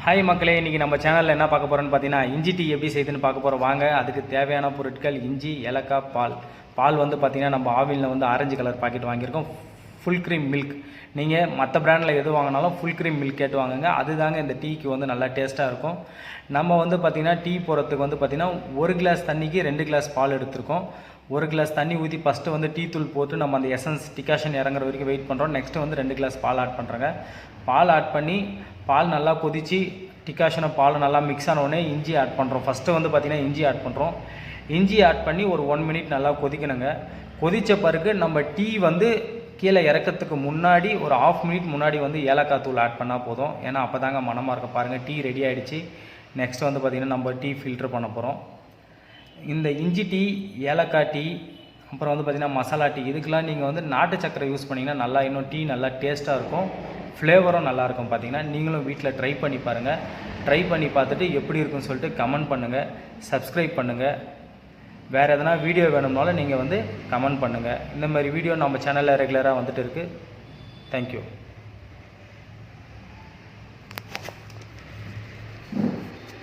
Hi மக்களே, இன்றைக்கி நம்ம சேனலில் என்ன பார்க்க போகிறோன்னு பார்த்தீங்கன்னா இஞ்சி டீ எப்படி செய்யுதுன்னு பார்க்க போகிறோம். வாங்க. அதுக்கு தேவையான பொருட்கள் இஞ்சி, ஏலக்காய், பால் வந்து பார்த்திங்கன்னா நம்ம ஆவிலில் வந்து ஆரஞ்சு கலர் பாக்கெட் வாங்கியிருக்கோம். ஃபுல் க்ரீம் மில்க், நீங்கள் மற்ற பிராண்டில் எது வாங்கினாலும் ஃபுல் க்ரீம் மில்க் கேட்டு வாங்குங்க. அதுதாங்க இந்த டீக்கு வந்து நல்லா டேஸ்ட்டாக இருக்கும். நம்ம வந்து பார்த்திங்கன்னா டீ போடுறதுக்கு வந்து பார்த்திங்கன்னா 1 கிளாஸ் தண்ணிக்கு 2 கிளாஸ் பால் எடுத்துருக்கோம். 1 கிளாஸ் தண்ணி ஊற்றி ஃபஸ்ட்டு வந்து டீ தூள் போட்டு நம்ம அந்த எசன்ஸ் டிகாஷன் இறங்குற வரைக்கும் வெயிட் பண்ணுறோம். நெக்ஸ்ட்டு வந்து 2 கிளாஸ் பால் ஆட் பண்ணுறேங்க. பால் ஆட் பண்ணி பால் நல்லா கொதித்து டிகாஷனை பால் நல்லா மிக்ஸ் ஆனவுடனே இஞ்சி ஆட் பண்ணுறோம். ஃபஸ்ட்டு வந்து பார்த்திங்கன்னா இஞ்சி ஆட் பண்ணுறோம். இஞ்சி ஆட் பண்ணி ஒரு 1 மினிட் நல்லா கொதிக்கணுங்க. கொதித்த பிறகு நம்ம டீ வந்து கீழே இறக்கிறதுக்கு முன்னாடி ஒரு 1/2 மினிட் முன்னாடி வந்து ஏலக்காய் தூள் ஆட் பண்ணால் போதும். ஏன்னா அப்போ தாங்க மனமாக இருக்க. பாருங்கள், டீ ரெடி ஆகிடுச்சு. நெக்ஸ்ட் வந்து பார்த்திங்கன்னா நம்ம டீ ஃபில்டர் பண்ண போகிறோம். இந்த இஞ்சி டீ, ஏலக்காய் டீ, அப்புறம் வந்து பார்த்திங்கன்னா மசாலா டீ, இதுக்கெலாம் நீங்கள் வந்து நாட்டு சக்கரை யூஸ் பண்ணிங்கன்னா நல்லா இன்னும் டீ நல்லா டேஸ்ட்டாக இருக்கும். ஃப்ளேவரும் நல்லாயிருக்கும். பார்த்திங்கன்னா நீங்களும் வீட்டில் ட்ரை பண்ணி பாருங்கள். ட்ரை பண்ணி பார்த்துட்டு எப்படி இருக்குன்னு சொல்லிட்டு கமெண்ட் பண்ணுங்கள். சப்ஸ்கிரைப் பண்ணுங்கள். வேறு எதனா வீடியோ வேணும்னாலும் நீங்கள் வந்து கமெண்ட் பண்ணுங்கள். இந்த மாதிரி வீடியோ நம்ம சேனலில் ரெகுலராக வந்துட்டு இருக்குது. தேங்க்யூ.